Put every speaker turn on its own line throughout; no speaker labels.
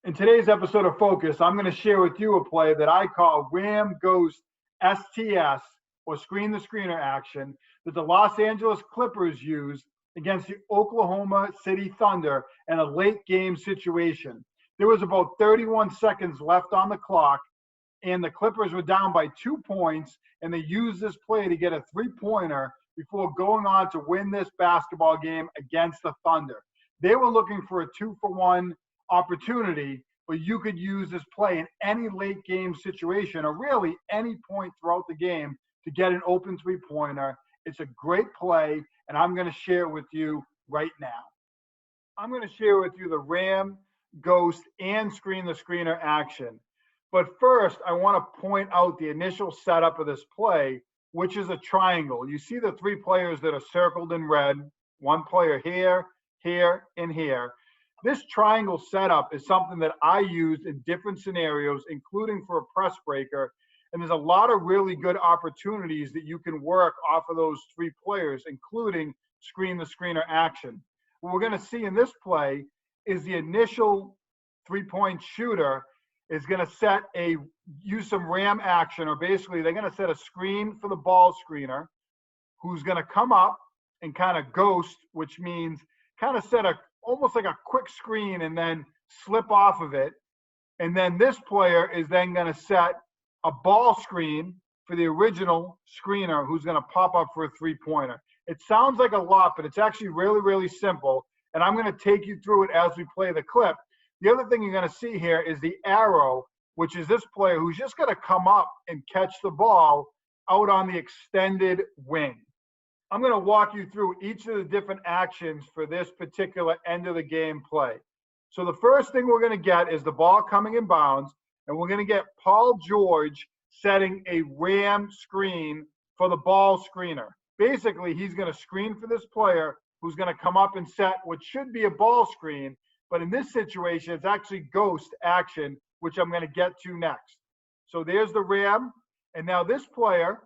In today's episode of Focus, I'm going to share with you a play that I call Ram Ghost STS, or screen the screener action, that the Los Angeles Clippers used against the Oklahoma City Thunder in a late game situation. There was about 31 seconds left on the clock, and the Clippers were down by 2 points, and they used this play to get a three-pointer before going on to win this basketball game against the Thunder. They were looking for a 2-for-1 opportunity, but you could use this play in any late game situation, or really any point throughout the game, to get an open three-pointer. It's a great play, and I'm going to share it with you right now. I'm going to share with you the Ram Ghost and screen the screener action. But first, I want to point out the initial setup of this play, which is a triangle. You see the three players that are circled in red, one player here, here, and here. This triangle setup is something that I use in different scenarios, including for a press breaker. And there's a lot of really good opportunities that you can work off of those three players, including screen the screener action. What we're going to see in this play is the initial three-point shooter is going to use some ram action, or basically they're going to set a screen for the ball screener, who's going to come up and kind of ghost, which means kind of set almost like a quick screen and then slip off of it. And then this player is then going to set a ball screen for the original screener, who's going to pop up for a three-pointer. It sounds like a lot, but it's actually really, really simple. And I'm going to take you through it as we play the clip. The other thing you're going to see here is the arrow, which is this player who's just going to come up and catch the ball out on the extended wing. I'm going to walk you through each of the different actions for this particular end of the game play. So the first thing we're going to get is the ball coming in bounds, and we're going to get Paul George setting a ram screen for the ball screener. Basically, he's going to screen for this player who's going to come up and set what should be a ball screen, but in this situation, it's actually ghost action, which I'm going to get to next. So there's the ram, and now this player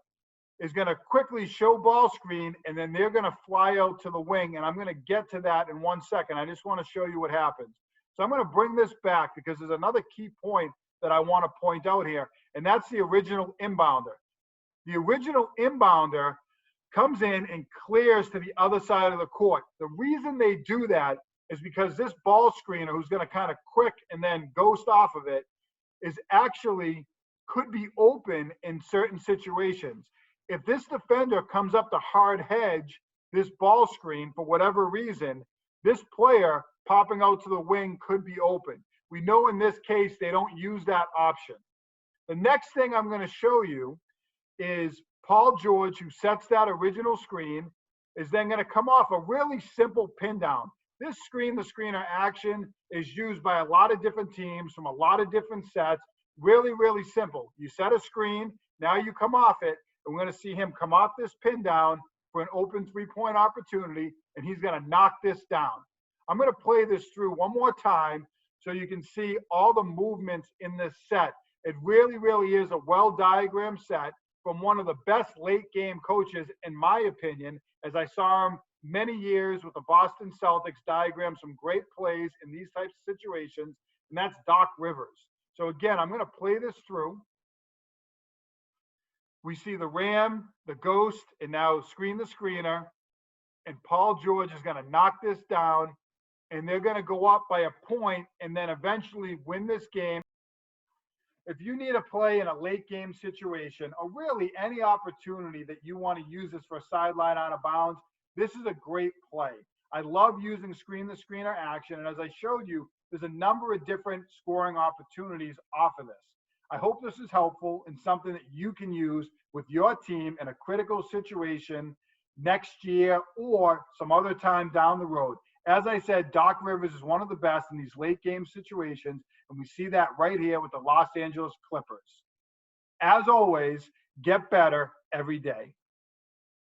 is going to quickly show ball screen, and then they're going to fly out to the wing, and I'm going to get to that in 1 second. I just want to show you what happens. So I'm going to bring this back because there's another key point that I want to point out here, and that's the original inbounder. The original inbounder comes in and clears to the other side of the court. The reason they do that is because this ball screener, who's going to kind of quick and then ghost off of it, is actually could be open in certain situations. If this defender comes up to hard hedge this ball screen for whatever reason, this player popping out to the wing could be open. We know in this case they don't use that option. The next thing I'm going to show you is Paul George, who sets that original screen, is then going to come off a really simple pin down. This screen the screener action is used by a lot of different teams from a lot of different sets. Really, really simple. You set a screen, now you come off it, and we're going to see him come off this pin down for an open three-point opportunity, and he's going to knock this down. I'm going to play this through one more time so you can see all the movements in this set. It really, really is a well-diagrammed set from one of the best late-game coaches, in my opinion, as I saw him many years with the Boston Celtics diagram some great plays in these types of situations, and that's Doc Rivers. So again, I'm going to play this through. We see the ram, the ghost, and now screen the screener, and Paul George is going to knock this down, and they're going to go up by a point and then eventually win this game. If you need a play in a late game situation, or really any opportunity that you want to use this for a sideline out of bounds, this is a great play. I love using screen the screener action, and as I showed you, there's a number of different scoring opportunities off of this. I hope this is helpful and something that you can use with your team in a critical situation next year or some other time down the road. As I said, Doc Rivers is one of the best in these late game situations, and we see that right here with the Los Angeles Clippers. As always, get better every day.